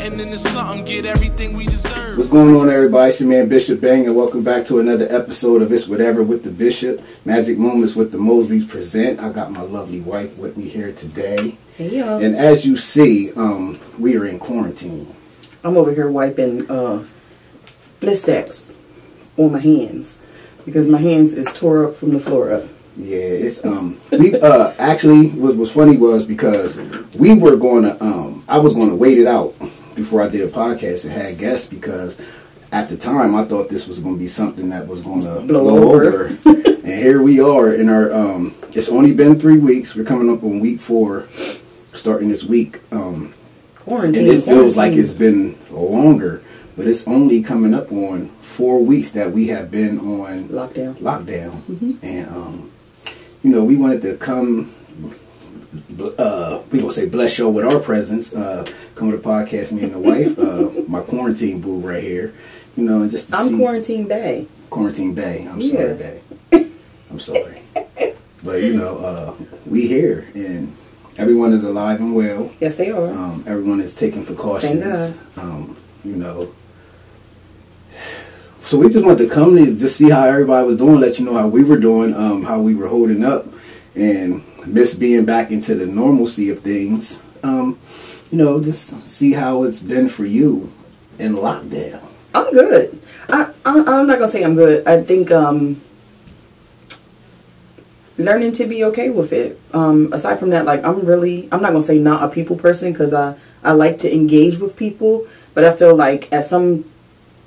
something into something, get everything we deserve. What's going on, everybody? It's your man Bishop Bang, and welcome back to another episode of It's Whatever with the Bishop. Magic Moments with the Mosleys present. I got my lovely wife with me here today. Hey, y'all. And as you see, we are in quarantine. I'm over here wiping blisters on my hands because my hands is tore up from the floor up. Yeah, it's we actually what was funny was because we were gonna I was gonna wait it out before I did a podcast and had guests, because at the time I thought this was gonna be something that was gonna blow over. And here we are in our it's only been 3 weeks. We're coming up on week 4, starting this week. Quarantine. And it feels like it's been longer, but it's only coming up on 4 weeks that we have been on lockdown. Mm-hmm. And you know, we wanted to come, we gonna say bless y'all with our presence, come to the podcast, me and the wife, my quarantine boo right here, you know, and just to I'm see. Quarantine Bay. Quarantine Bay, I'm sorry, Bay. I'm sorry. But, you know, we here, and everyone is alive and well. Yes, they are. Everyone is taking precautions. Thank God. You know. So we just wanted to come and just see how everybody was doing, let you know how we were doing, how we were holding up, and miss being back into the normalcy of things. You know, just see how it's been for you in lockdown. I'm good. I'm not gonna say I'm good. I think learning to be okay with it. Aside from that, like I'm not gonna say not a people person, because I like to engage with people, but I feel like at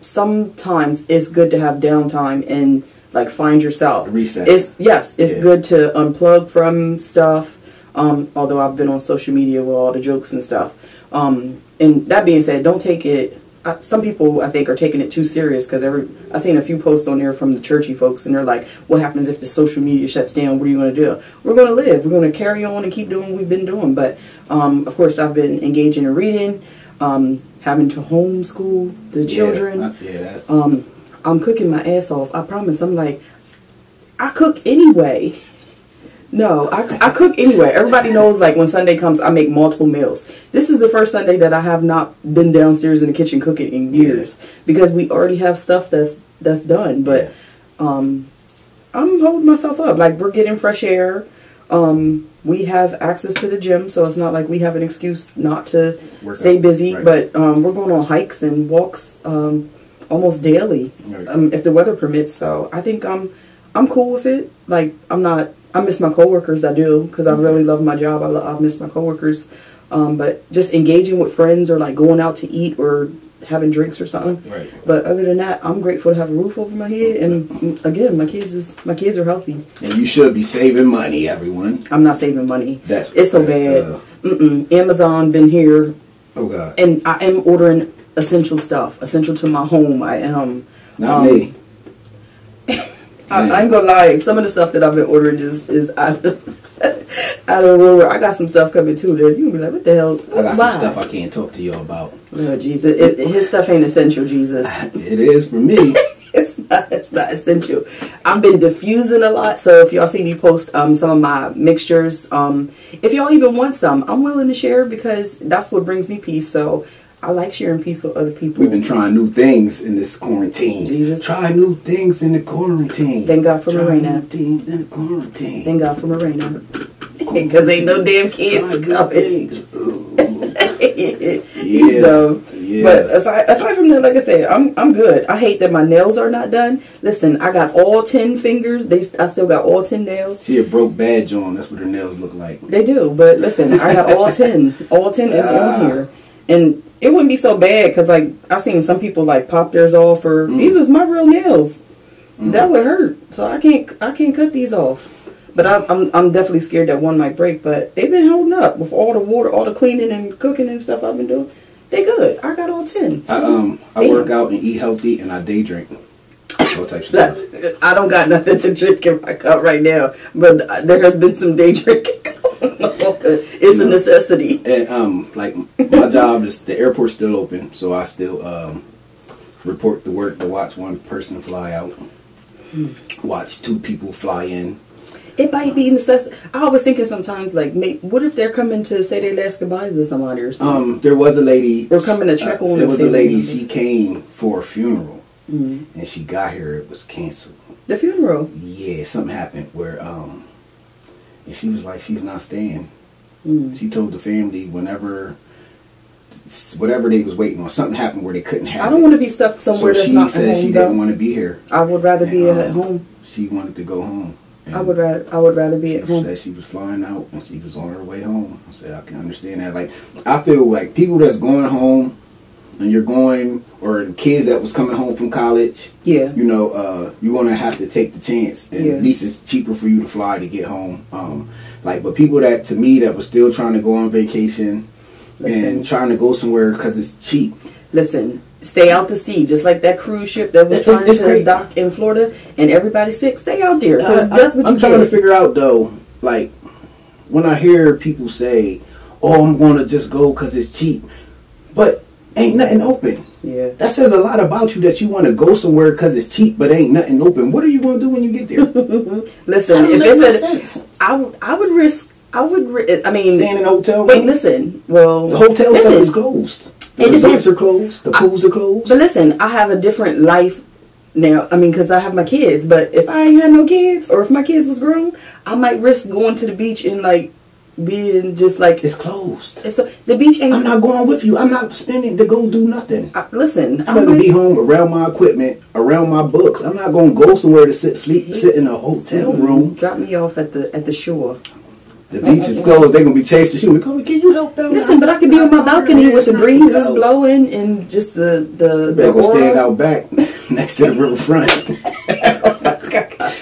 sometimes it's good to have downtime and like find yourself. Reset. It's good to unplug from stuff. Although I've been on social media with all the jokes and stuff. And that being said, don't take it. Some people I think are taking it too serious, because I've seen a few posts on there from the churchy folks, and they're like, "What happens if the social media shuts down? What are you going to do?" We're going to live. We're going to carry on and keep doing what we've been doing. But of course, I've been engaging in reading. Having to homeschool the children. I'm cooking my ass off. I promise. I'm like, I cook anyway. No, I cook anyway. Everybody knows, like, when Sunday comes, I make multiple meals. This is the first Sunday that I have not been downstairs in the kitchen cooking in years, because we already have stuff that's done. But I'm holding myself up. Like, we're getting fresh air. We have access to the gym, so it's not like we have an excuse not to stay busy. Right. But we're going on hikes and walks almost daily, if the weather permits. So I think I'm cool with it. Like, I miss my coworkers. I do, because I really love my job. I miss my coworkers. But just engaging with friends, or like going out to eat or having drinks or something. Right. But other than that, I'm grateful to have a roof over my head, and again, my kids are healthy. And you should be saving money, everyone. I'm not saving money. It's so bad. Uh, Amazon been here. Oh God. And I am ordering essential stuff, essential to my home. I am. Not me. I ain't gonna lie. Some of the stuff that I've been ordering is out of nowhere. I got some stuff coming too that you be like, what the hell? I got some stuff I can't talk to y'all about. Oh Jesus! His stuff ain't essential, Jesus. It is for me. It's not essential. I've been diffusing a lot, so if y'all see me post some of my mixtures, if y'all even want some, I'm willing to share, because that's what brings me peace. So I like sharing peace with other people. We've been trying new things in this quarantine. Jesus. Try new things in the quarantine. Thank God for Marina. Things in the quarantine. Thank God for Marina. Because ain't no damn kids coming. He's dumb. Yeah. But aside from that, like I said, I'm good. I hate that my nails are not done. Listen, I got all 10 fingers. I still got all 10 nails. She a broke badge on. That's what her nails look like. They do. But listen, I got all 10. All 10 is on here. And it wouldn't be so bad, because like I seen some people like pop theirs off, or these was my real nails. That would hurt. So I can't cut these off. But I'm definitely scared that one might break. But they've been holding up with all the water, all the cleaning and cooking and stuff I've been doing. They good. I got all 10. So I work out and eat healthy, and I day drink. All types of stuff. I don't got nothing to drink in my cup right now, but there has been some day drinking. It's a necessity. And like my job is, the airport's still open, so I still report to work to watch one person fly out, watch 2 people fly in. It might be necessary. I was thinking sometimes, like, what if they're coming to say their last goodbyes to somebody or something? There was a lady. We're coming to check on. There was a lady. She came for a funeral, and she got here. It was canceled. The funeral. Yeah, something happened where and she was like, she's not staying. She told the family whatever they was waiting on, something happened where they couldn't have it. I don't want to be stuck somewhere that's not at home. She said she didn't want to be here. I would rather be at home. She wanted to go home. I would rather be at home. She said she was flying out and she was on her way home. I said, I can understand that. Like, I feel like people that's going home and you're going, or the kids that was coming home from college, yeah, you know, you're going to have to take the chance. And at least it's cheaper for you to fly to get home. But people that, to me, that was still trying to go on vacation and trying to go somewhere because it's cheap. Listen. Stay out to sea, just like that cruise ship that was trying to dock in Florida, and everybody's sick. Stay out there. I'm trying to figure out though, like when I hear people say, "Oh, I'm going to just go because it's cheap," but ain't nothing open. Yeah, that says a lot about you that you want to go somewhere because it's cheap, but ain't nothing open. What are you going to do when you get there? Listen, if it's I would risk. I mean, staying in a hotel room. Wait, listen. Well, the hotel stuff is closed. The resorts are closed. The pools are closed. But listen, I have a different life now. I mean, because I have my kids. But if I ain't had no kids, or if my kids was grown, I might risk going to the beach and like being just like it's closed. The beach ain't. I'm not going with you. I'm not spending to go do nothing. Listen, I'm gonna be home around my equipment, around my books. I'm not gonna go somewhere to sit in a hotel room. Drop me off at the shore. The beach is closed. They're going to be chasing you. Can you help them? Listen, but I could be on my balcony with the breezes blowing and just the go stand out back next to the riverfront.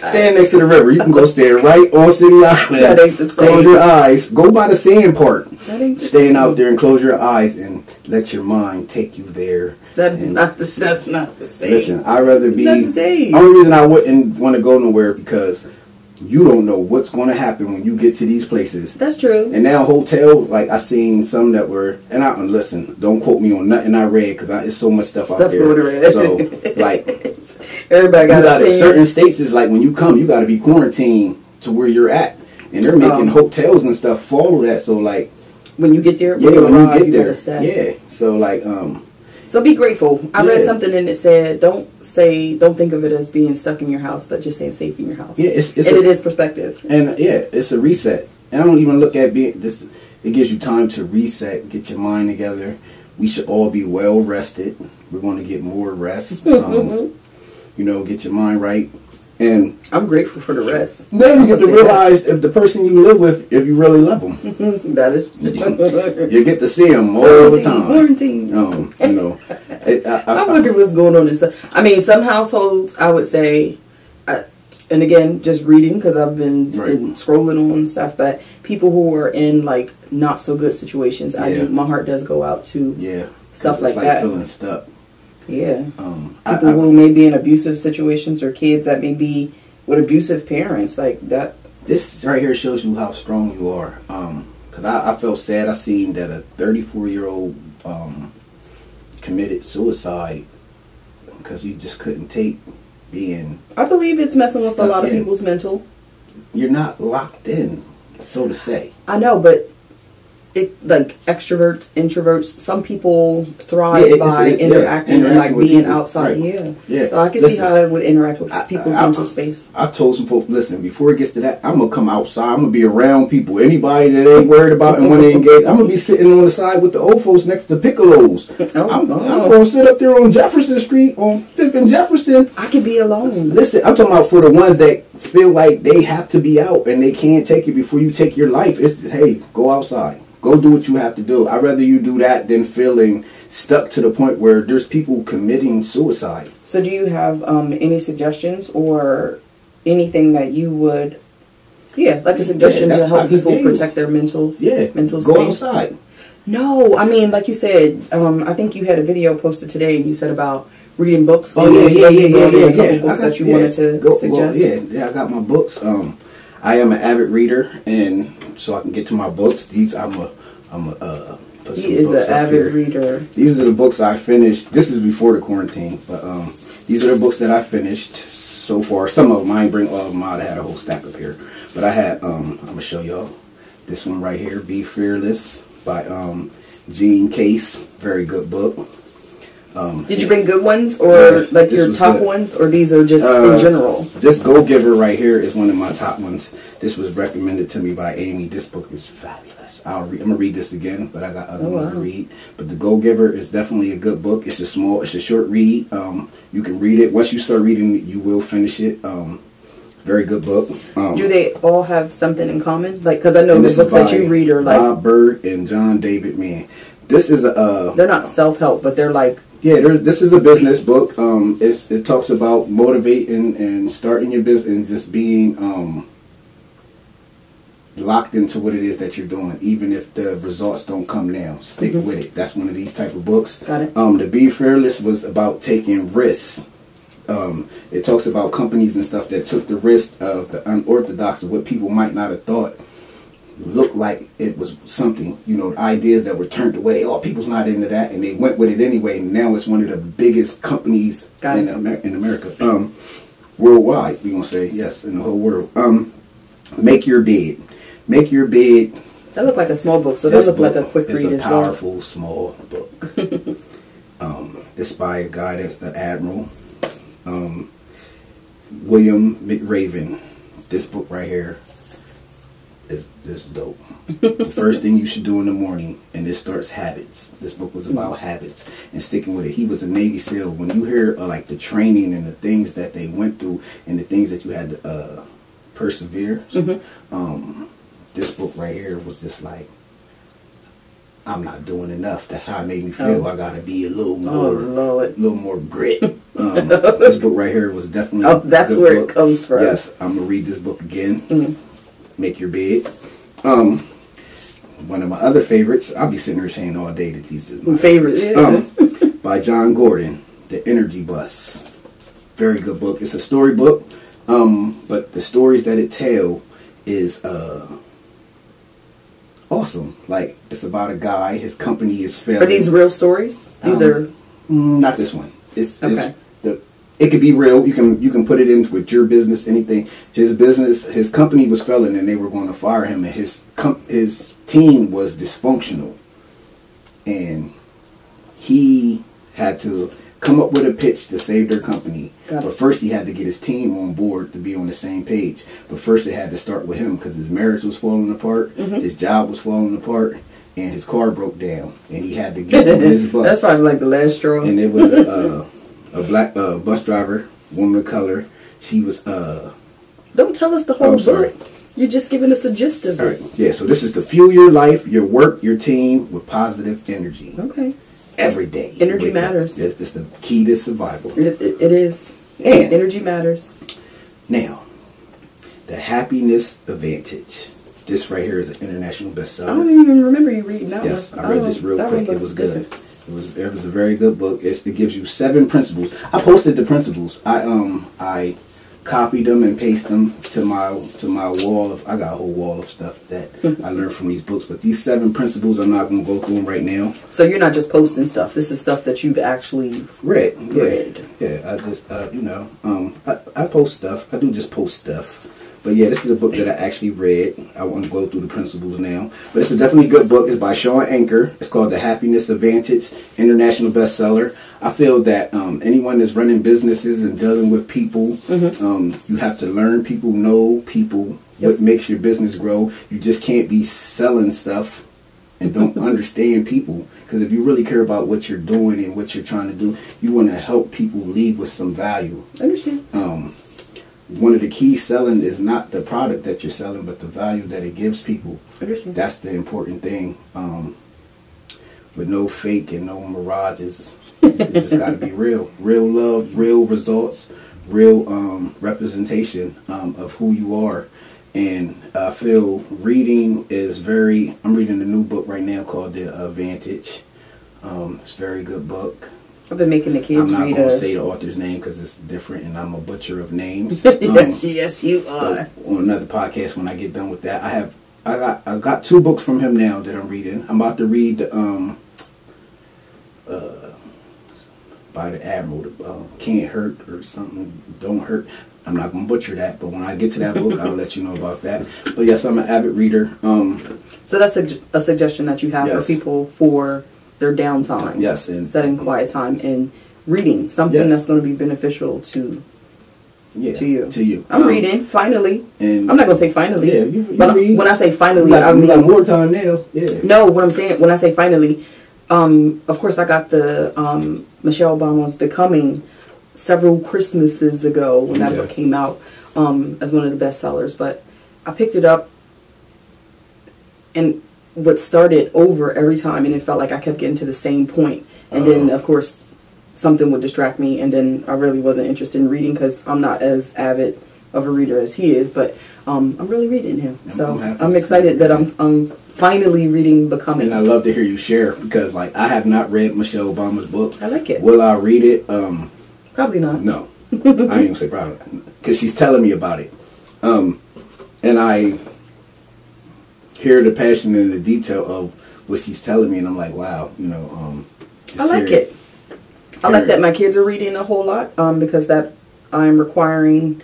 Stand next to the river. You can go stand right on City Island. That ain't the same. Close your eyes. Go by the sand part. That ain't the stand same. out there and close your eyes and let your mind take you there. That's not the same. Listen, I'd rather be. Not the same. The only reason I wouldn't want to go nowhere because you don't know what's going to happen when you get to these places. That's true. And now hotel, like I seen some that were, and I listen, don't quote me on nothing I read because it's so much stuff out there. So like, everybody got certain states is like when you come, you got to be quarantined to where you're at, and they're making hotels and stuff follow that. So like, when you get there, when you get there, yeah. So like, so be grateful. I read something and it said, don't think of it as being stuck in your house, but just saying safe in your house. Yeah, it is perspective. And yeah, it's a reset. And I don't even look at being this. It gives you time to reset, get your mind together. We should all be well rested. We're going to get more rest. You know, get your mind right. And I'm grateful for the rest. Then you get to realize if the person you live with, if you really love them. That is. You get to see them all the time. Quarantine. You know. I wonder what's going on and stuff. I mean, some households, I would say, and again, just reading because I've been scrolling on stuff, but people who are in like not so good situations, my heart does go out to stuff like that. Feeling stuck. Yeah. People who may be in abusive situations or kids that may be with abusive parents like that. This right here shows you how strong you are. Because I felt sad. I seen that a 34-year-old committed suicide because he just couldn't take being. I believe it's messing with a lot of people's mental. You're not locked in, so to say. I know, but like extroverts, introverts, some people thrive by interacting and like being people outside. Yeah. So I can see how it would interact with people's mental space. I told some folks, listen, before it gets to that, I'm gonna come outside. I'm gonna be around people. Anybody that ain't worried about and want to engage, I'm gonna be sitting on the side with the old folks next to Piccolos. I'm gonna sit up there on Jefferson Street on 5th and Jefferson. I could be alone. Listen, I'm talking about for the ones that feel like they have to be out and they can't take it before you take your life. It's hey, go outside. Go do what you have to do. I'd rather you do that than feeling stuck to the point where there's people committing suicide. So do you have any suggestions or anything that you would, like a suggestion to help people protect their mental space? Go outside. No, I mean, like you said, I think you had a video posted today and you said about reading books. Oh, yeah. A couple books that you wanted to suggest. I got my books. I am an avid reader, and so I can get to my books. These I'm a put he is an avid reader. These are the books I finished. This is before the quarantine, but these are the books that I finished so far. Some of them I ain't bring all of them out. I had a whole stack up here, But I had I'm gonna show y'all this one right here, Be Fearless by Gene Case. Very good book. Did you bring good ones, or like your top good. ones, or these are just in general? This Go Giver right here is one of my top ones. This was recommended to me by Amy. This book is fabulous. I'm gonna read this again, but I got other ones to read. But the Go Giver is definitely a good book. It's a short read. You can read it. Once you start reading it, you will finish it. Very good book. Do they all have something in common? Like, because I know the books that you read are like Bob Bird and John David Mann. This is a they're not self-help, but they're like, yeah, this is a business book. It talks about motivating and starting your business and just being locked into what it is that you're doing, even if the results don't come now. Stick with it. That's one of these type of books. Got it. The Be Fearless was about taking risks. It talks about companies and stuff that took the risk of the unorthodox, of what people might not have thought looked like it was something, ideas that were turned away. Oh, people's not into that, and they went with it anyway. And now it's one of the biggest companies in America, worldwide. We gonna say yes, in the whole world. Make Your Bed. Make Your Bed. That looked like a small book, so that looked like a quick read as well. It's a powerful small book. It's by a guy that's the admiral, William McRaven. This book right here is dope. The first thing you should do in the morning, and this starts habits. This book was about habits and sticking with it. He was a Navy SEAL. When you hear like the training and the things that they went through and the things that you had to persevere, this book right here was just like, I'm not doing enough. That's how it made me feel. I gotta be a little more grit. This book right here was definitely that's where it comes from. Yes, I'm gonna read this book again. Make Your Bed. One of my other favorites. I'll be sitting here saying all day that these are my favorites. By John Gordon, The Energy Bus. Very good book. It's a story book, but the stories that it tells is awesome. Like, it's about a guy. His company is failing. Are these real stories? These are not this one. It could be real. You can put it in with your business, anything. His company was failing, and they were going to fire him, and his team was dysfunctional, and he had to come up with a pitch to save their company. But first, he had to get his team on board to be on the same page. But first, it had to start with him because his marriage was falling apart, his job was falling apart, and his car broke down, and he had to get on his bus. That's probably like the last straw. And it was a black bus driver, woman of color. She was Don't tell us the whole book. You're just giving us a gist of it. All right. Yeah, so this is to fuel your life, your work, your team with positive energy. Okay. Every day. Energy matters. It's the key to survival. It is. And energy matters. Now, The Happiness Advantage. This right here is an international bestseller. I don't even remember you reading that one. Yes, I read this real quick. It was good. It was a very good book. It gives you 7 principles. I posted the principles. I copied them and pasted them to my wall of. I got a whole wall of stuff that I learned from these books. But these 7 principles, I'm not going to go through them right now. So you're not just posting stuff. This is stuff that you've actually read. Yeah. I just I post stuff. I do just post stuff. But yeah, this is a book that I actually read. I won't go through the principles now. But it's a definitely good book. It's by Sean Anker. It's called The Happiness Advantage, international bestseller. I feel that anyone that's running businesses and dealing with people, you have to learn people, know people, what makes your business grow. You just can't be selling stuff and don't understand people. Because if you really care about what you're doing and what you're trying to do, you want to help people leave with some value. I understand. One of the keys selling is not the product that you're selling, but the value that it gives people. That's the important thing. With no fake and no mirages, it's just got to be real. Real love, real results, real representation of who you are. And I feel reading is very. I'm reading a new book right now called The Advantage. It's a very good book. I've been making the kids read. I'm not going to say the author's name because it's different, and I'm a butcher of names. Yes, you are. On another podcast, when I get done with that, I got 2 books from him now that I'm reading. I'm about to read by the Admiral, Can't Hurt or something. Don't Hurt. I'm not going to butcher that, but when I get to that book, I'll let you know about that. But yes, I'm an avid reader. So that's a suggestion that you have for people for their downtime. Yes. And setting quiet time and reading. Something that's going to be beneficial to you. I'm reading, finally. And I'm not going to say finally. Yeah, you but read. When I say finally, I mean... got more time now. Yeah. No, what I'm saying, when I say finally, of course I got the Michelle Obama's Becoming several Christmases ago when that book came out as one of the best sellers. But I picked it up and what started over every time, and it felt like I kept getting to the same point. And then, of course, something would distract me, and then I really wasn't interested in reading because I'm not as avid of a reader as he is. But I'm really reading him, so I'm excited that I'm finally reading Becoming. And I love to hear you share because, like, I have not read Michelle Obama's book. I like it. Will I read it? Probably not. No, I ain't gonna say probably because she's telling me about it, and I hear the passion and the detail of what she's telling me, and I'm like, wow, I like it. I like that my kids are reading a whole lot because that I'm requiring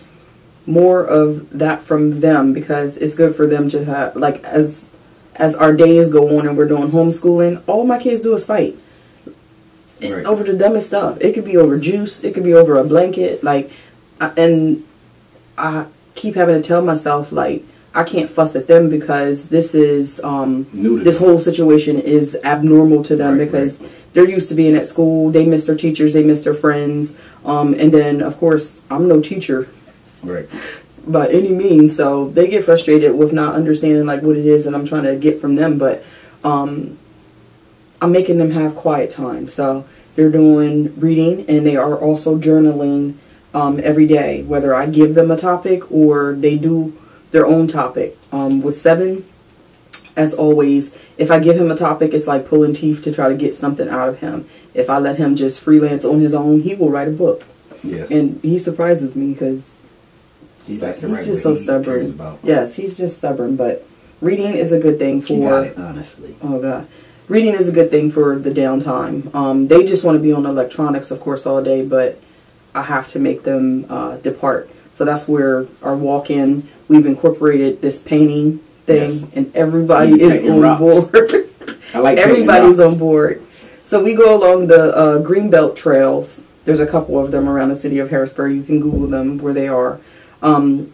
more of that from them because it's good for them to have, like, as our days go on and we're doing homeschooling, all my kids do is fight. Right. Over the dumbest stuff. It could be over juice. It could be over a blanket. And I keep having to tell myself, like, I can't fuss at them because this is this whole situation is abnormal to them because they're used to being at school. They miss their teachers. They miss their friends. And then, of course, I'm no teacher by any means. So they get frustrated with not understanding, like, what it is that I'm trying to get from them. But I'm making them have quiet time. So they're doing reading and they are also journaling every day, whether I give them a topic or they do their own topic. With 7, as always, if I give him a topic, it's like pulling teeth to try to get something out of him. If I let him just freelance on his own, he will write a book. Yeah. And he surprises me because he's just so stubborn. Yes, he's just stubborn, but reading is a good thing for... You got it, honestly. Oh, God. Reading is a good thing for the downtime. They just want to be on electronics, of course, all day, but I have to make them depart. So that's where our walk-in, we've incorporated this painting thing, and everybody is on board. I like everybody's on board. So we go along the Greenbelt trails. There's a couple of them around the city of Harrisburg. You can Google them where they are. But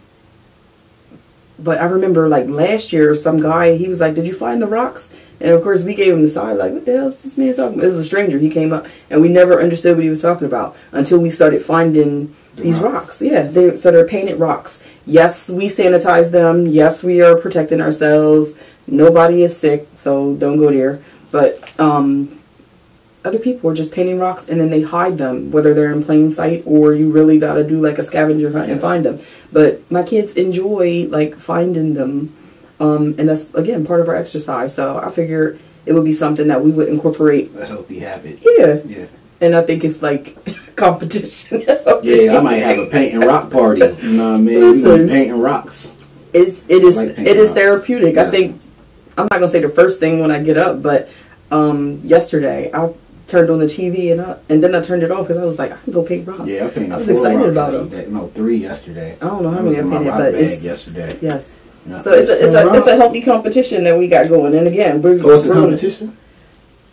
I remember, like, last year, some guy, he was like, "Did you find the rocks?" And, of course, we gave him the side, like, what the hell is this man talking about? It was a stranger. He came up, and we never understood what he was talking about until we started finding these rocks. Yeah, they're painted rocks. Yes, we sanitize them. Yes, we are protecting ourselves. Nobody is sick, so don't go there. But other people are just painting rocks, and then they hide them, whether they're in plain sight or you really got to do, like, a scavenger hunt and find them. But my kids enjoy, like, finding them. And that's, again, part of our exercise. So I figured it would be something that we would incorporate. A healthy habit. Yeah. Yeah. And I think it's like competition. Yeah, I might have a paint and rock party. You know what I mean? Listen, we painting rocks. It is therapeutic. Yes. I think, I'm not going to say the first thing when I get up, but yesterday I turned on the TV and then I turned it off because I was like, I can go paint rocks. Yeah, I painted. I was excited about them. No, 3 yesterday. I don't know how many I painted, but it's yesterday. Yes. So it's a healthy competition that we got going. And again, it's a competition?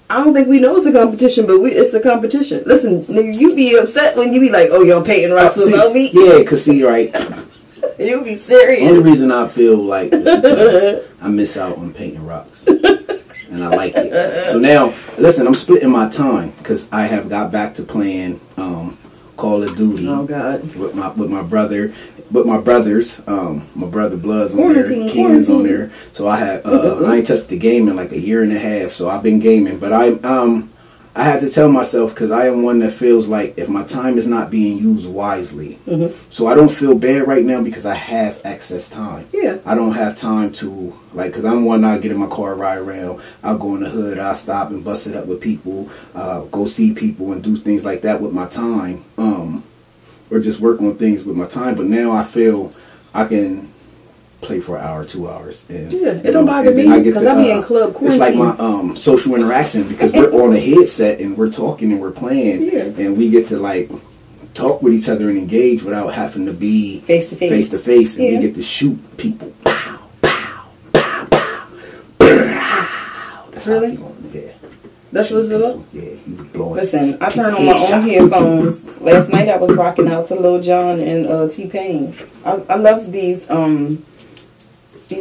I don't think we know it's a competition, but it's a competition. Listen, nigga, you be upset when you be like, "Oh, y'all painting rocks without me." Yeah, cause see, right. You be serious. The only reason I feel like is because I miss out on painting rocks, and I like it. So now, listen, I'm splitting my time because I have got back to playing Call of Duty. Oh God. With my brother. But my brothers, my brother Blood's on there, Keenan's on there. So I had I ain't touched the game in like a year and a half. So I've been gaming, but I had to tell myself because I am one that feels like if my time is not being used wisely, so I don't feel bad right now because I have excess time. Yeah, I don't have time to because I'm one. I'll get in my car, ride around. I'll go in the hood. I'll stop and bust it up with people. Go see people and do things like that with my time. Or just work on things with my time, but now I feel I can play for an hour, 2 hours. And, it don't bother me because I be in club quarantine. It's like my social interaction because we're on a headset and we're talking and we're playing and we get to like talk with each other and engage without having to be face to face, and you get to shoot people. Pow, pow, pow, pow. That's really? Yeah. That's what's it up? Yeah, he was blowing. Listen, I turned on my own headphones. Last night I was rocking out to Lil Jon and T-Pain. I love these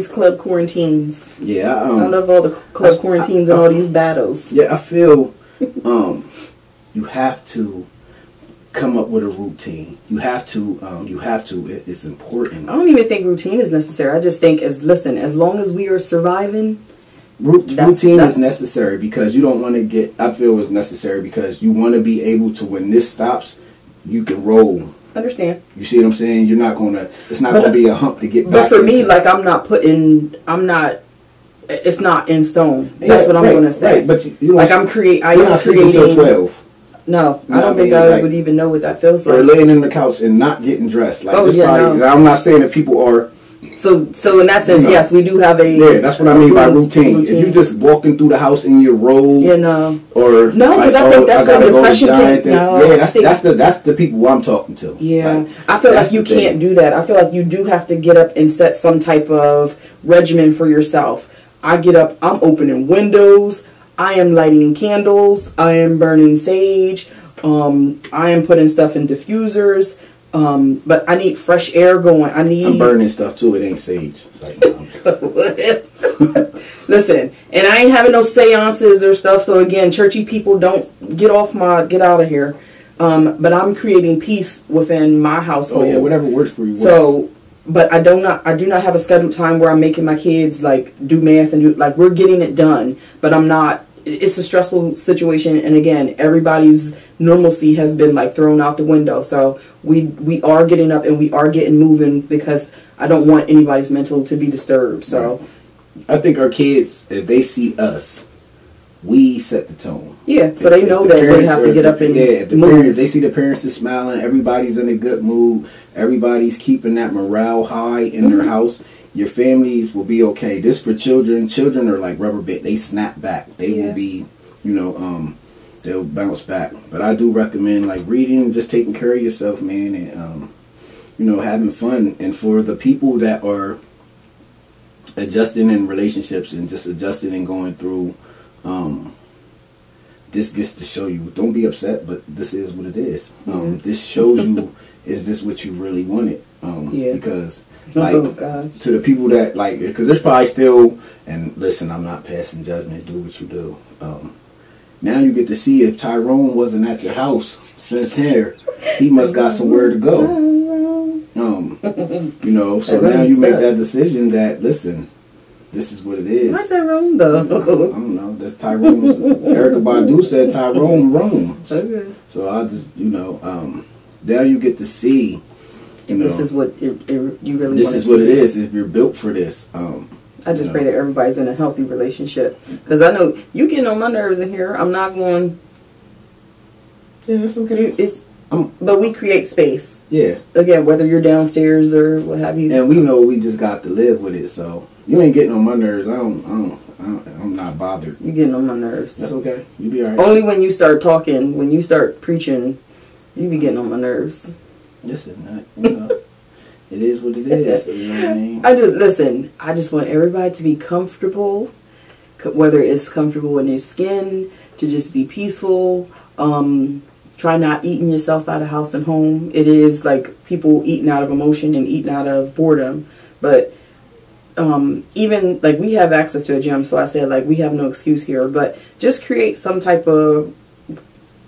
club quarantines. Yeah, I love all the club quarantines and all these battles. Yeah, I feel you have to come up with a routine. You have to. It's important. I don't even think routine is necessary. I just think as long as we are surviving. Routine is necessary because you don't want to get. I feel it's necessary because you want to be able to, when this stops, you can roll. Understand? You see what I'm saying? You're not gonna. It's not gonna be a hump to get. But for me, like it's not in stone. That's what I'm gonna say. Right, but you like I'm creating. Until 12. No, I don't think I would even know what that feels like. Or laying in the couch and not getting dressed. Like no. I'm not saying that people are. So in that sense, yes, we do have a. Yeah, that's what I mean by routine. If you just walking through the house in your robe, or because I think that's where depression can. No, that's the people I'm talking to. Yeah, like, I feel like you can't do that. I feel like you do have to get up and set some type of regimen for yourself. I get up, I'm opening windows, I am lighting candles, I am burning sage, I am putting stuff in diffusers. But I need fresh air going. I'm burning stuff too. It ain't sage. It's like, listen, and I ain't having no seances or stuff. So again, churchy people, don't get out of here. But I'm creating peace within my household. Oh yeah, whatever works for you. So, but I do not have a scheduled time where I'm making my kids like do math and we're getting it done. But I'm not. It's a stressful situation, and again, everybody's normalcy has been like thrown out the window. So we are getting up and we are getting moving because I don't want anybody's mental to be disturbed. So I think our kids, if they see us, we set the tone. Yeah, so they know that they have to get up and move. If they see the parents are smiling, everybody's in a good mood, everybody's keeping that morale high in their house. Your families will be okay. This for children. Children are like rubber band. They snap back. They will be, they'll bounce back. But I do recommend like reading, just taking care of yourself, man, and having fun. And for the people that are adjusting in relationships and just adjusting and going through, this gets to show you. Don't be upset, but this is what it is. This shows you, is this what you really wanted? Because. Like, to the people that, like, because there's probably still, and listen, I'm not passing judgment, do what you do. Now you get to see if Tyrone wasn't at your house since here, he must got somewhere to go. So now you make that decision that, listen, this is what it is. Why Tyrone, though? I don't know. That's Tyrone. Erykah Badu said Tyrone roams. Okay. So I just, now you get to see. This is what you really. This is what it is. If you're built for this, I just pray that everybody's in a healthy relationship because I know you getting on my nerves in here. I'm not going. Yeah, it's okay. But we create space. Yeah. Again, whether you're downstairs or what have you. And we know we just got to live with it. So you ain't getting on my nerves. I'm not bothered. You getting on my nerves. That's okay. You be alright. Only when you start talking, when you start preaching, you be getting on my nerves. Listen, it is what it is. You know what I mean? I just want everybody to be comfortable, whether it's comfortable in their skin, to just be peaceful. Try not eating yourself out of house and home. It is like people eating out of emotion and eating out of boredom. But even like we have access to a gym, so I said like we have no excuse here. But just create some type of,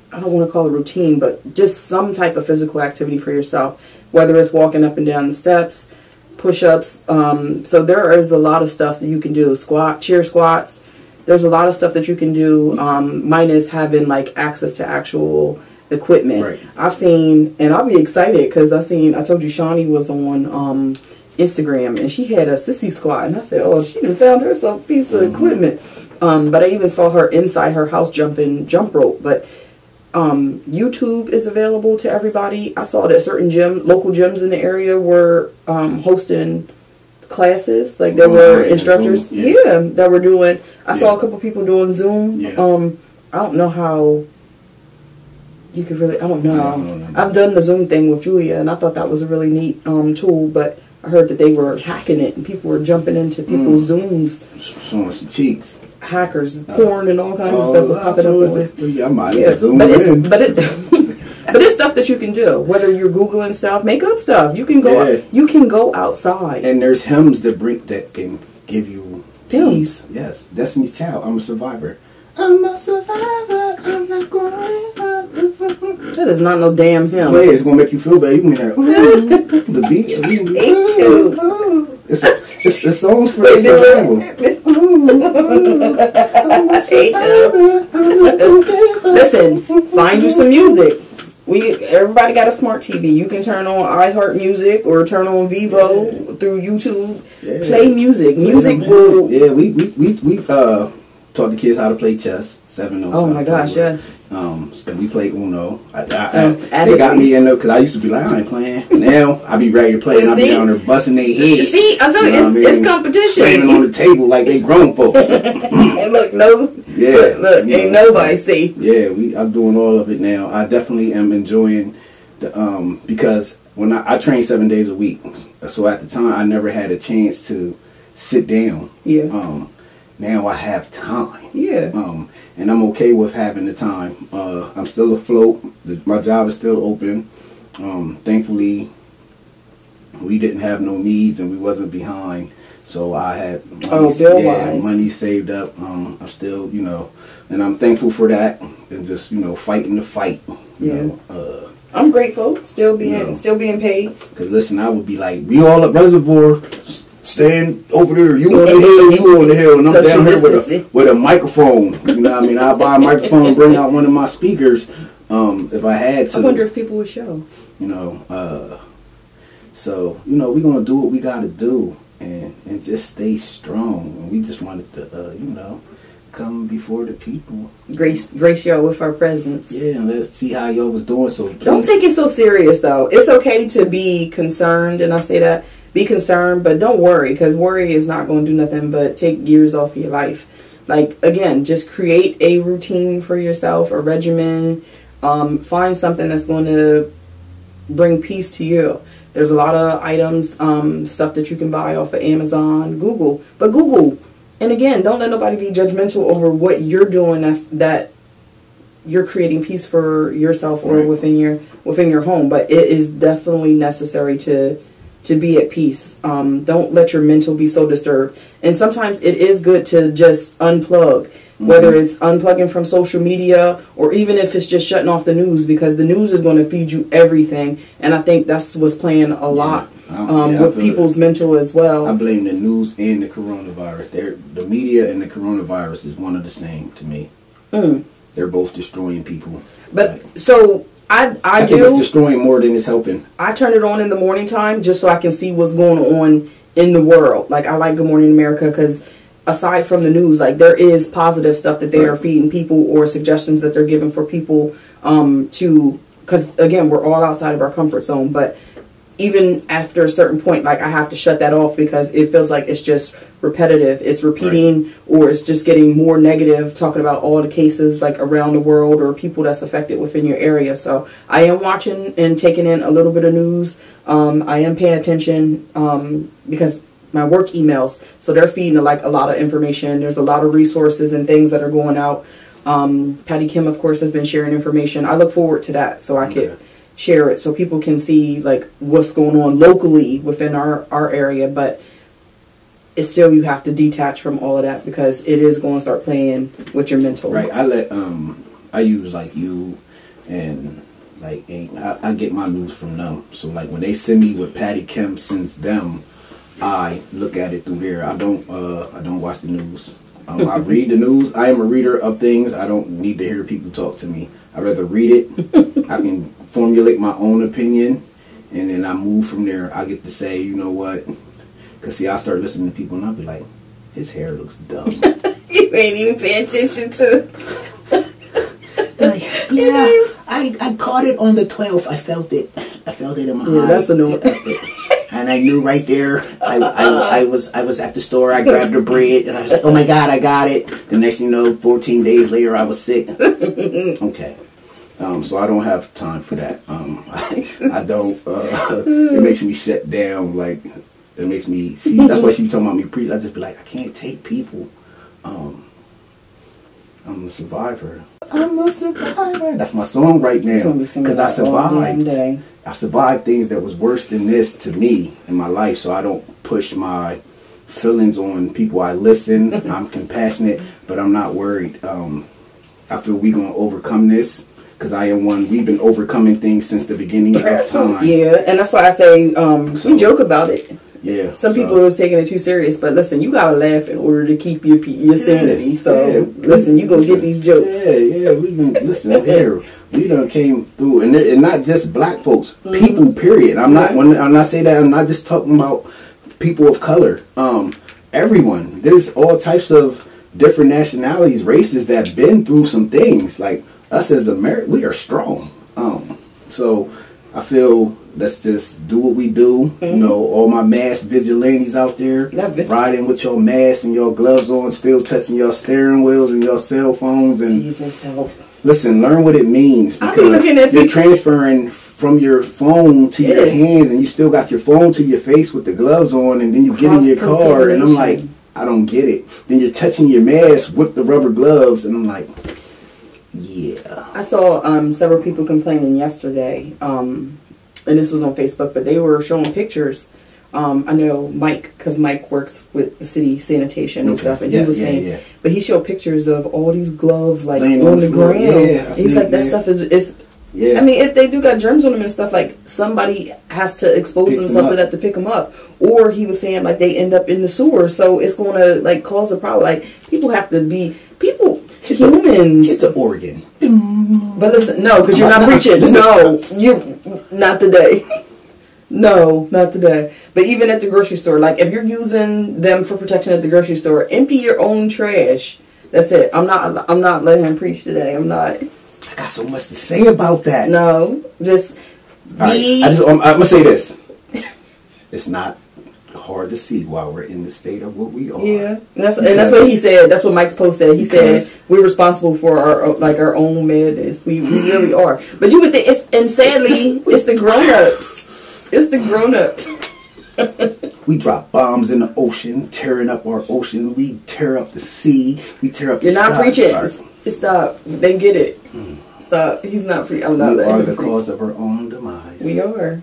I don't want to call it routine, but just some type of physical activity for yourself, whether it's walking up and down the steps, push-ups. So there is a lot of stuff that you can do. Chair squats. There's a lot of stuff that you can do, minus having like access to actual equipment. Right. I've seen, and I'll be excited because I told you Shawnee was on Instagram and she had a sissy squat, and I said, oh, she done found herself a piece of equipment. But I even saw her inside her house jump rope. But YouTube is available to everybody. I saw that certain local gyms in the area were hosting classes. Like there were instructors, that were doing. I saw a couple people doing Zoom. Yeah. I don't know how You could really, I don't know. I don't know. I've done the Zoom thing with Julia, and I thought that was a really neat tool, but I heard that they were hacking it, and people were jumping into people's Zooms. Showing some cheeks. Hackers, porn, and all kinds of stuff was popping up with it. I might have zoomed in. But it's stuff that you can do. Whether you're Googling stuff, make up stuff. You can go. You can go outside. And there's hymns that can give you peace. Yes, Destiny's Child. I'm a survivor. I'm a survivor. I'm not going. That is not no damn hymn. Play it. It's gonna make you feel better. You can hear the beat. It's songs for survival. Listen, find you some music. Everybody got a smart TV. You can turn on iHeart Music or turn on Vivo through YouTube. Yeah. Play music. Music will. Yeah, we taught the kids how to play chess. 7 notes. Oh my gosh, yeah. And we play Uno. They got me in there because I used to be like, I ain't playing. Now I be ready to play, and I be down there busting their head. See, I'm telling you, it's competition. Slamming on the table like they grown folks. And look, ain't nobody see. Yeah, I'm doing all of it now. I definitely am enjoying the because when I train 7 days a week, so at the time I never had a chance to sit down. Yeah. Now I have time. Yeah. And I'm okay with having the time. I'm still afloat. My job is still open. Thankfully, we didn't have no needs and we wasn't behind. So I had money saved up. I'm still, and I'm thankful for that. And just, fighting the fight. You know, I'm grateful. Still being paid. Because listen, I would be like, we all at Reservoir. Stand over there, you on the hill, you on the hill, and I'm down here with a microphone. You know what I mean? I buy a microphone and bring out one of my speakers if I had to. I wonder if people would show. So, we're going to do what we got to do and just stay strong. And we just wanted to, come before the people. Grace y'all with our presence. Yeah, and let's see how y'all was doing. So don't take it so serious, though. It's okay to be concerned, and I say that. Be concerned, but don't worry, because worry is not going to do nothing but take years off your life. Like, again, just create a routine for yourself, a regimen. Find something that's going to bring peace to you. There's a lot of items, stuff that you can buy off of Amazon, Google. But Google, and again, don't let nobody be judgmental over what you're doing that you're creating peace for yourself or within your home. But it is definitely necessary to be at peace. Don't let your mental be so disturbed. And sometimes it is good to just unplug, whether it's unplugging from social media or even if it's just shutting off the news, because the news is going to feed you everything. And I think that's what's playing a lot with people's mental as well. I blame the news and the coronavirus. The media and the coronavirus is one of the same to me. They're both destroying people. But so I think it's destroying more than it's helping. I turn it on in the morning time just so I can see what's going on in the world. Like, I like Good Morning America because aside from the news, like, there is positive stuff that they are feeding people or suggestions that they're giving for people because again, we're all outside of our comfort zone. But even after a certain point, like, I have to shut that off because it feels like it's just repetitive. It's repeating, or it's just getting more negative, talking about all the cases like around the world or people that's affected within your area. So I am watching and taking in a little bit of news. I am paying attention because my work emails, so they're feeding like a lot of information. There's a lot of resources and things that are going out. Patty Kim, of course, has been sharing information. I look forward to that so I could share it so people can see like what's going on locally within our area. But it's still, you have to detach from all of that because it is going to start playing with your mental. Right. I use like you and like I get my news from them. So like when they send me what Patty Kim sends them, I look at it through there. I don't watch the news. I read the news. I am a reader of things. I don't need to hear people talk to me. I'd rather read it. I can formulate my own opinion, and then I move from there. I get to say, you know what? Because, see, I start listening to people, and I'll be like, his hair looks dumb. You ain't even pay attention to. Like, yeah, I caught it on the 12th. I felt it. I felt it in my eye. Yeah, that's annoying. And I knew right there. I was at the store. I grabbed the bread, and I was like, oh my God, I got it. The next thing you know, 14 days later, I was sick. Okay. So I don't have time for that. I don't. It makes me shut down. Like, it makes me see. That's why she be talking about me preach. I just be like, I can't take people. I'm a survivor. I'm a survivor. That's my song right now. Because I survived. I survived things that was worse than this to me in my life. So I don't push my feelings on people. I listen. I'm compassionate, but I'm not worried. I feel we gonna overcome this. Because I am one. We've been overcoming things since the beginning of time. Yeah, and that's why I say we joke about it. Yeah. Some people are taking it too serious, but listen, you gotta laugh in order to keep your sanity. So listen, you gonna get these jokes. Yeah. We been listen here. We done came through, and not just black folks, people. Period. I'm not when I say that, I'm not just talking about people of color. Everyone. There's all types of different nationalities, races that been through some things. Like us as Americans, we are strong. So I feel let's just do what we do. You know, all my masked vigilantes out there riding with your masks and your gloves on, still touching your steering wheels and your cell phones. And Jesus help. Listen, learn what it means, because you're transferring from your phone to your hands, and you still got your phone to your face with the gloves on, and then you get in your car, and I'm like, I don't get it. Then you're touching your mask with the rubber gloves, and I'm like, yeah. I saw several people complaining yesterday, and this was on Facebook, but they were showing pictures. I know Mike, because Mike works with the city sanitation and stuff, and he was saying, but he showed pictures of all these gloves like on the ground. Yeah, he's like, that stuff is. I mean, if they do got germs on them and stuff, like somebody has to expose themselves to that to pick them up. Or he was saying like they end up in the sewer, so it's going to like cause a problem. Like people have to be humans. Hit the organ. But listen, no, because you're not preaching. No, you not today. No, not today. But even at the grocery store, like if you're using them for protection at the grocery store, empty your own trash. That's it. I'm not letting him preach today. I'm not. I got so much to say about that. No, just be. Right, I'm gonna say this. It's not hard to see why we're in the state of what we are. Yeah, that's what he said. That's what Mike's post said. He said we're responsible for our own madness. We really are. But you would think and sadly it's the grown-ups. It's the grown-ups. We drop bombs in the ocean, tearing up our oceans. We tear up the sea. We tear up the sky. You're not preaching. Stop. They get it. Stop. He's not preaching. I'm not. We are the cause of our own demise. We are.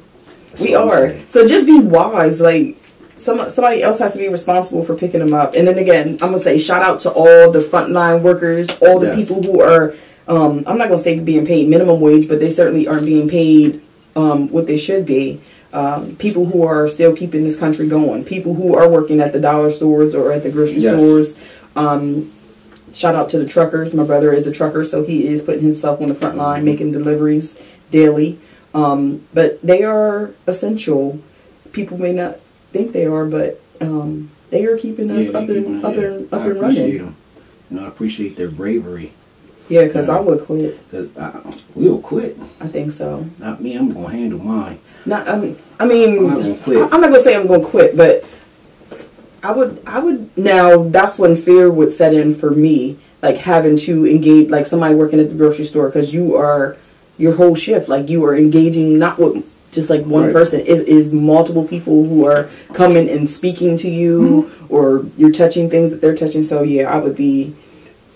We are. So just be wise. Like somebody else has to be responsible for picking them up. And then again, I'm gonna say shout out to all the frontline workers, all the people who are. I'm not gonna say being paid minimum wage, but they certainly aren't being paid what they should be. People who are still keeping this country going. People who are working at the dollar stores or at the grocery stores. Shout out to the truckers. My brother is a trucker, so he is putting himself on the front line, making deliveries daily. But they are essential. People may not think they are, but they are keeping us up and running. Them. You know, I appreciate their bravery. Yeah, because I would quit. We'll quit. I think so. Not me. I'm gonna handle mine. I'm not gonna say I'm gonna quit, but I would. Now that's when fear would set in for me, like having to engage, like somebody working at the grocery store, because you are your whole shift, like you are engaging not with just like one person. It is multiple people who are coming and speaking to you, or you're touching things that they're touching. So yeah, I would be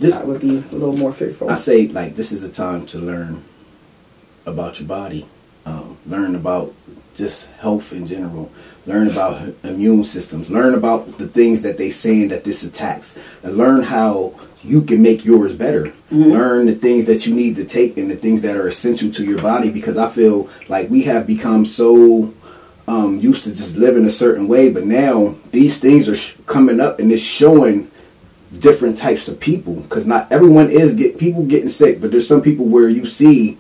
a little more fearful. I say like this is a time to learn about your body, learn about just health in general, learn about immune systems, learn about the things that they saying that this attacks, and learn how you can make yours better. Learn the things that you need to take and the things that are essential to your body, because I feel like we have become so used to just living a certain way, but now these things are coming up and it's showing different types of people, because not everyone is people getting sick, but there's some people where you see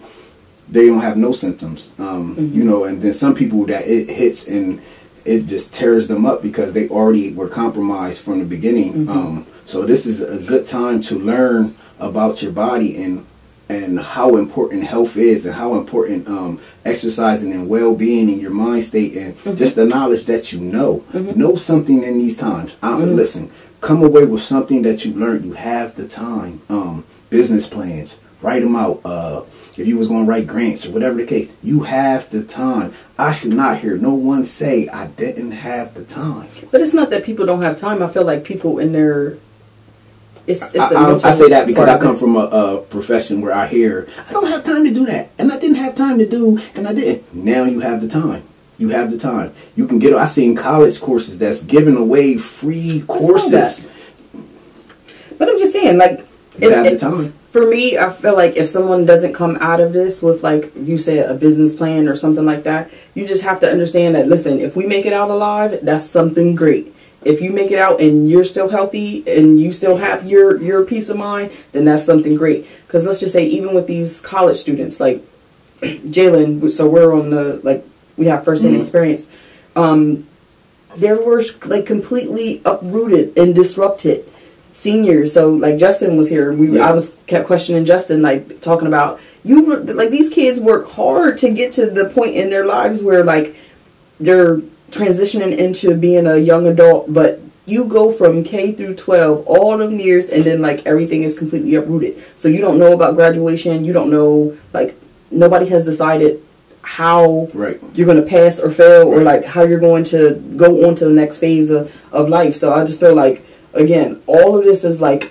they don't have no symptoms, you know, and then some people that it hits and it just tears them up because they already were compromised from the beginning. So this is a good time to learn about your body and how important health is, and how important exercising and well-being in your mind state, and just the knowledge that you know something in these times. Listen, come away with something that you learned. You have the time. Business plans, write them out. If you was going to write grants or whatever the case, you have the time. I should not hear no one say I didn't have the time. But it's not that people don't have time. I feel like people in their... I say that because I come from a profession where I hear, I don't have time to do that. And I didn't have time to do, and I didn't. Now you have the time. You have the time. You can get, I've seen college courses that's giving away free courses. But I'm just saying, like, you have the time. For me, I feel like if someone doesn't come out of this with, like you said, a business plan or something like that, you just have to understand that, listen, if we make it out alive, that's something great. If you make it out and you're still healthy and you still have your peace of mind, then that's something great. Because let's just say, even with these college students, like Jalen, so we're on the, like, we have first-hand experience. There were, like, completely uprooted and disrupted seniors. So, like, Justin was here. I kept questioning Justin, like, talking about, like, these kids work hard to get to the point in their lives where, like, they're transitioning into being a young adult, but you go from K through 12 all them years, and then, like, everything is completely uprooted. So you don't know about graduation. You don't know, like, nobody has decided how you're going to pass or fail, or like how you're going to go on to the next phase of life. So I just feel like, again, all of this is like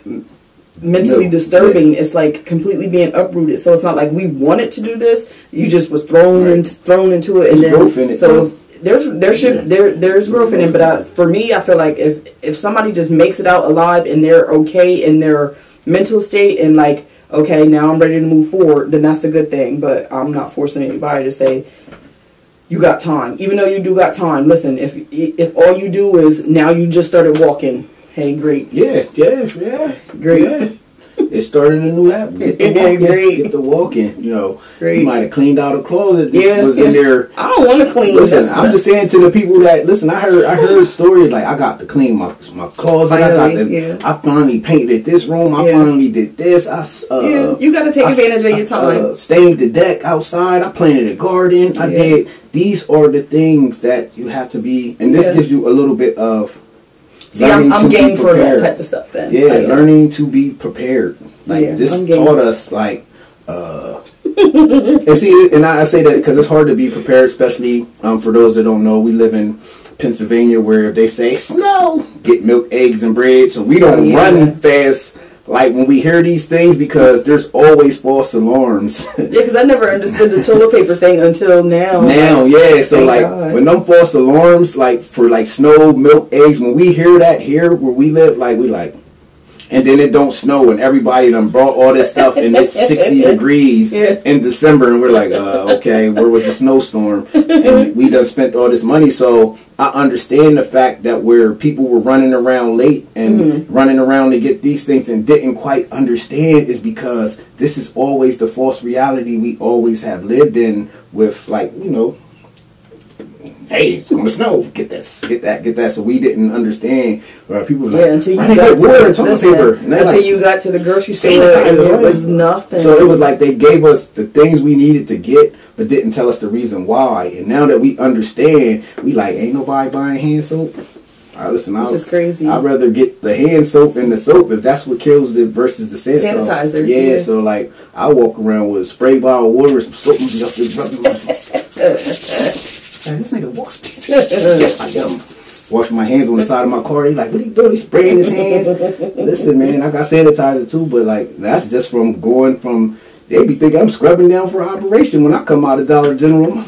mentally disturbing. It's like completely being uprooted. So it's not like we wanted to do this. You just was thrown into it, and then so there's growth in it. But for me, I feel like if somebody just makes it out alive and they're okay in their mental state and like, okay, now I'm ready to move forward, then that's a good thing. But I'm not forcing anybody to say, you got time. Even though you do got time, listen, if all you do is, now you just started walking, hey, great. Yeah. Great. Yeah. It started a new habit. Get the walking. Get the walking. You know, you might have cleaned out a closet that was in there. I don't want to clean. Listen, I'm just saying to the people that listen. I heard stories like, I got to clean my closet. I finally painted this room. I finally did this. You got to take advantage of your time. Stained the deck outside. I planted a garden. I did. These are the things that you have to be, and this gives you a little bit of. See, I'm game for that type of stuff then. Yeah, learning to be prepared. Like, this taught us, like, and see, and I say that because it's hard to be prepared, especially for those that don't know. We live in Pennsylvania, where if they say snow, get milk, eggs, and bread. So we don't run fast. Like, when we hear these things, because there's always false alarms. Yeah, because I never understood the toilet paper thing until now. So like, when them false alarms, like, for like snow, milk, eggs, when we hear that here where we live, like, we like, and then it don't snow, and everybody done brought all this stuff, and it's 60 degrees in December, and we're like, okay, where was the snowstorm? And we done spent all this money. So I understand the fact that where people were running around late and running around to get these things and didn't quite understand is because this is always the false reality we always have lived in with, like, you know, hey, it's going to snow. Get that. So we didn't understand. People were like, until you got to the grocery store and it was nothing. So it was like they gave us the things we needed to get, but didn't tell us the reason why. And now that we understand, we like, ain't nobody buying hand soap. Listen, which is crazy. I'd rather get the hand soap and the soap if that's what kills it versus the sanitizer. Yeah, so like I walk around with a spray bottle of water, some soap, and stuff. This nigga wash these. Yes, I am. Wash my hands on the side of my car. He like, what are you doing? He's spraying his hands. Listen, man, I got sanitizer too, but like that's just from going from. They be thinking I'm scrubbing down for an operation when I come out of Dollar General.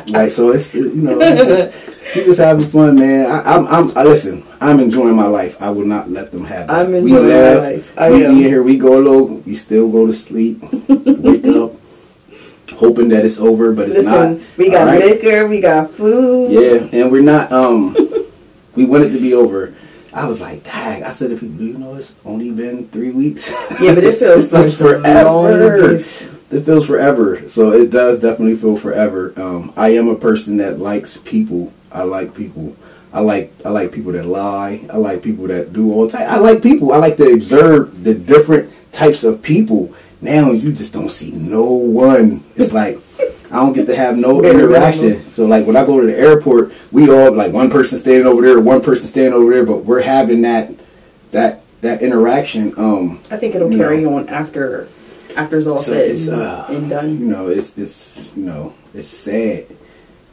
Like, so it's, you know, he's just having fun, man. I listen. I'm enjoying my life. I will not let them have that. I'm enjoying my life. We in here. We go low. We still go to sleep. Wake up. Hoping that it's over, but it's not. We got liquor, we got food. Yeah, and we're not. We want it to be over. I was like, dang. I said to people, you know, it's only been 3 weeks. Yeah, but it feels like forever. It feels forever. So it does definitely feel forever. I am a person that likes people. I like people. I like people that lie. I like people that do all type. I like people. I like to observe the different types of people. Now you just don't see no one. It's like I don't get to have no interaction. So like when I go to the airport, we all like one person standing over there, one person standing over there, but we're having that that interaction. I think it'll carry on after it's all said and done. You know, it's it's sad,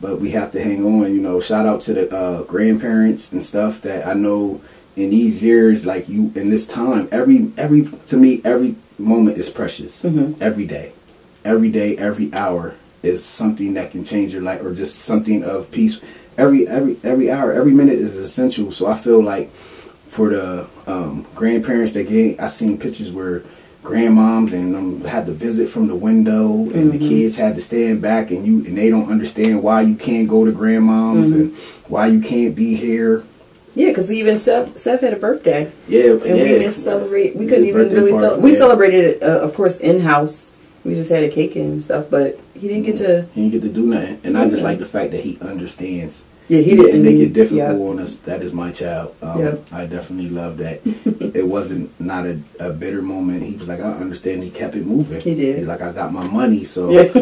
but we have to hang on. You know, shout out to the grandparents and stuff that I know in these years, like you in this time. Every to me, every moment is precious. Every day, every hour is something that can change your life, or just something of peace. Every hour, every minute is essential. So I feel like for the grandparents I seen pictures where grandmoms and them had to visit from the window, and the kids had to stand back, and they don't understand why you can't go to grandmom's and why you can't be here. Yeah, because even Seth had a birthday. Yeah, and we didn't celebrate. We couldn't even really celebrate. We celebrated it, of course, in house. We just had a cake and stuff, but he didn't get to. He didn't get to do nothing, and I just like the fact that he understands. Yeah, he didn't make it difficult on us. That is my child. I definitely love that. It wasn't not a bitter moment. He was like, I understand. He kept it moving. He did. He's like, I got my money, so I'm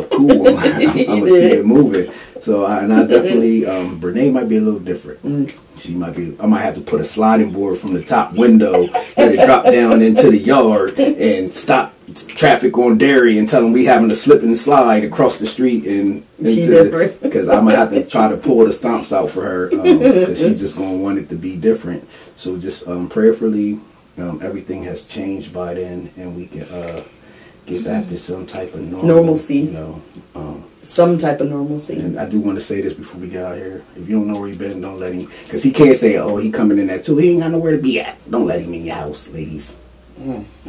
cool. I'm gonna keep it moving. So I definitely, Brene might be a little different. She might be. I might have to put a sliding board from the top window, let it drop down into the yard, and stop traffic on Dairy and tell them we having to slip and slide across the street and because I'm gonna have to try to pull the stomps out for her because she's just gonna want it to be different. So just prayerfully, everything has changed by then, and we can get back to some type of normalcy. You know, some type of normalcy. And I do want to say this before we get out here: if you don't know where you've been, don't let him, because he can't say, "Oh, he coming in that too." He ain't got nowhere to be at. Don't let him in your house, ladies.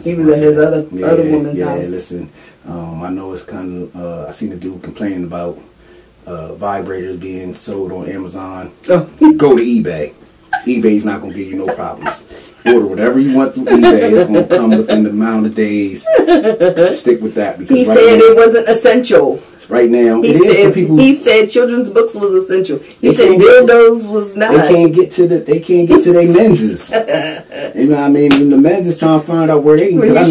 He was at his other woman's house. Yeah, listen, I know it's kind of, I seen a dude complaining about vibrators being sold on Amazon. Go to eBay. eBay's not going to give you no problems. Order whatever you want through eBay. It's going to come within the amount of days. Stick with that. Because he said it wasn't essential. Right now, he said children's books was essential. He said dildos was not. They can't get to their menses. You know what I mean? And the men's is trying to find out where they can. Well, I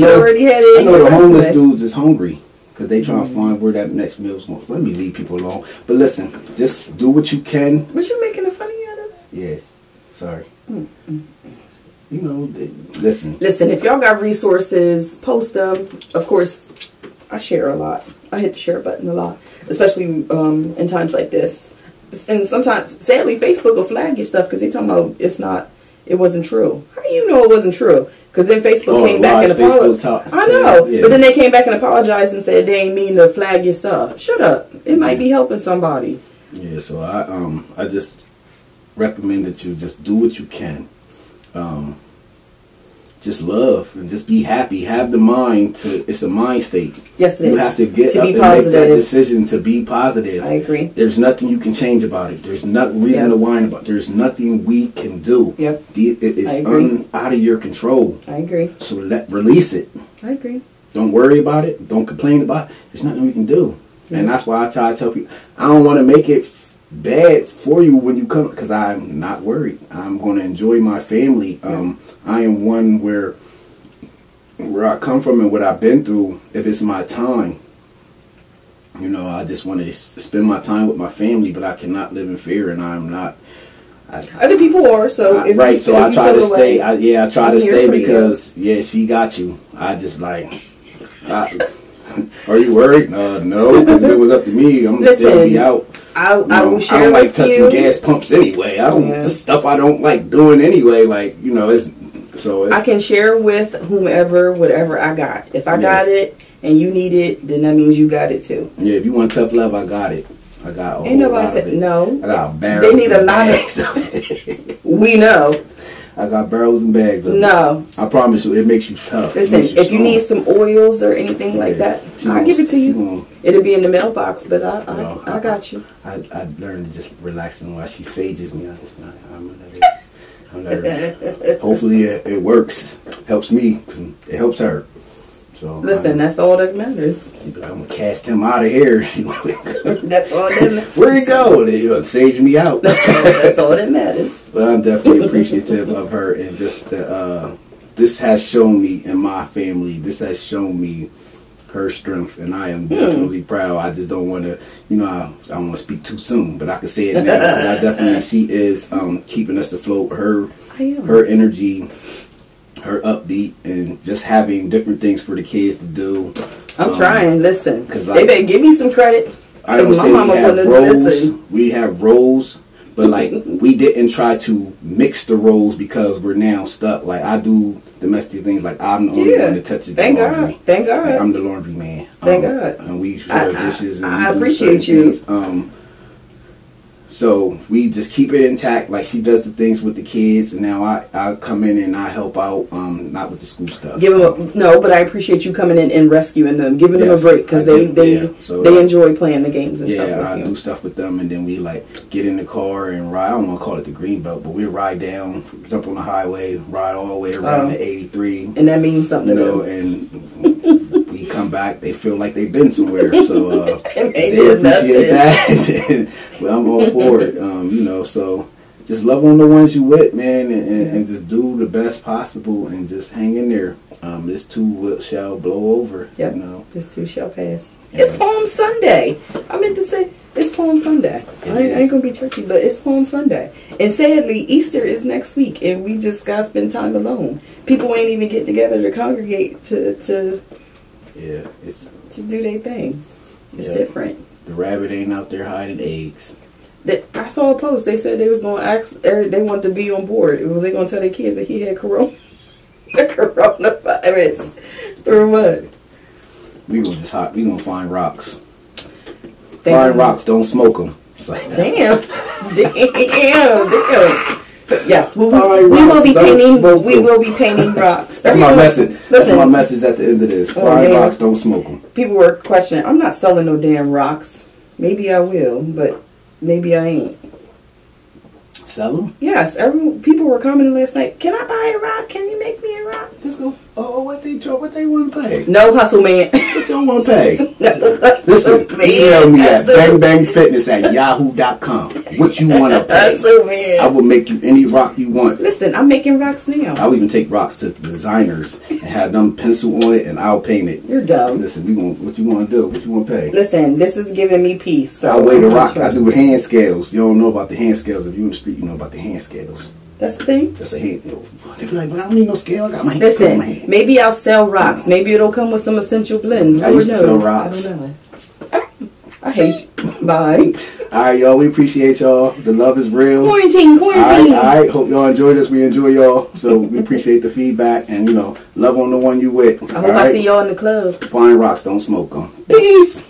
know the homeless dudes is hungry because they trying to find where that next meal's going. Let me leave people alone. But listen, just do what you can. But you making a funny out of it? Yeah, sorry. You know, listen. Listen, if y'all got resources, post them. Of course, I share a lot. I hit the share button a lot, especially in times like this. And sometimes, sadly, Facebook will flag your stuff because they're talking about it wasn't true. How do you know it wasn't true? Because then Facebook came back and apologized. I know, but then they came back and apologized and said they ain't mean to flag your stuff. Shut up. It might be helping somebody. Yeah, so I just recommend that you just do what you can. Just love and just be happy. Have the mind to. It's a mind state. Yes, it is. You have to get up and make that decision to be positive. I agree. There's nothing you can change about it. There's no reason to whine about it. There's nothing we can do. Yep. It's out of your control. I agree. So release it. I agree. Don't worry about it. Don't complain about it. There's nothing we can do. Yep. And that's why I try to tell people, I don't want to make it bad for you when you come, because I'm not worried. I'm going to enjoy my family. I am one where I come from and what I've been through, if it's my time, you know, I just want to spend my time with my family, but I cannot live in fear, and I'm not. Other people are, so I try to stay. I try to stay because she got you. I just like. Are you worried? No, because if it was up to me, I'm gonna still be out. I will share. I don't like touching gas pumps anyway. I don't the stuff I don't like doing anyway. Like, you know, I can share with whomever whatever I got. If I got it and you need it, then that means you got it too. Yeah, if you want tough love, I got it. I got a Ain't nobody said no. I got barrels. They need a lot of. We know. I got barrels and bags of it. I promise you, it makes you tough. Listen, if you need some oils or anything like that, I'll give it to you. It'll be in the mailbox, but I got you. I learned to just relax, and while she sages me, hopefully it works. Helps me. It helps her. So listen, that's all that matters. I'm gonna cast him out of here. That's all that matters. Where he go? They gonna sage me out. That's all that matters. But I'm definitely appreciative of her, and just this has shown me in my family. This has shown me her strength, and I am definitely proud. I just don't want to, I don't want to speak too soon, but I can say it now. She is keeping us afloat. Her energy, her upbeat and just having different things for the kids to do. I'm trying. Listen, because they better give me some credit. I don't my say mama we have wouldn't roles. listen. We have roles, but like we didn't try to mix the roles because we're now stuck. Like I do domestic things. Like I'm the only one that touches the laundry. Thank God. Like, I'm the laundry man. Thank God. And we share dishes. And I we do appreciate certain you. things. So we just keep it intact. Like she does the things with the kids, and now I come in and I help out. Not with the school stuff. But I appreciate you coming in and rescuing them, giving them a break because they enjoy playing the games and stuff. Yeah, I do stuff with them, and then we like get in the car and ride. I don't want to call it the green belt, but we ride down, jump on the highway, ride all the way around to 83, and that means something, and we come back. They feel like they've been somewhere, so they appreciate that. Well, I'm all for it, so just love on the ones you with, man, and just do the best possible and just hang in there. This too shall blow over. Yep. This too shall pass. Yeah. It's Palm Sunday. I meant to say it's Palm Sunday. I ain't gonna be churchy, but it's Palm Sunday. And sadly, Easter is next week, and we just gotta spend time alone. People ain't even getting together to congregate to do their thing. It's different. The rabbit ain't out there hiding eggs. I saw a post. They said they was going to ask. They wanted to be on board. Was they going to tell their kids that he had coronavirus or what? We gonna find rocks. Find rocks. Don't smoke them. Like damn. Yes, we will be painting rocks. That's my message. That's my message at the end of this. Find rocks. Don't smoke them. People were questioning. I'm not selling no damn rocks. Maybe I will, but maybe I ain't. Sell them? Yes. People were commenting last night. Can I buy a rock? Can you make me a rock? Just go. Oh, what they want to pay? No hustle, man. What they want to pay? Listen, email me at bangbangfitness@yahoo.com. What you want to pay? Hustle, man. I will make you any rock you want. Listen, I'm making rocks now. I'll even take rocks to designers and have them pencil on it, and I'll paint it. You're dumb. Listen, what you want to do? What you want to pay? Listen, this is giving me peace. So I'll weigh the rock. I do hand scales. You don't know about the hand scales. If you're in the street, you know about the hand scales. That's the thing? That's a hand. They be like, but I don't need no scale. I got my hand. Listen, maybe I'll sell rocks. Maybe it'll come with some essential blends. I used to sell rocks. I don't know. I hate you. Bye. All right, y'all. We appreciate y'all. The love is real. Quarantine. All right. Hope y'all enjoyed this. We enjoy y'all. So we appreciate the feedback. And, love on the one you with. I hope I see y'all in the club. Find rocks. Don't smoke them. Peace.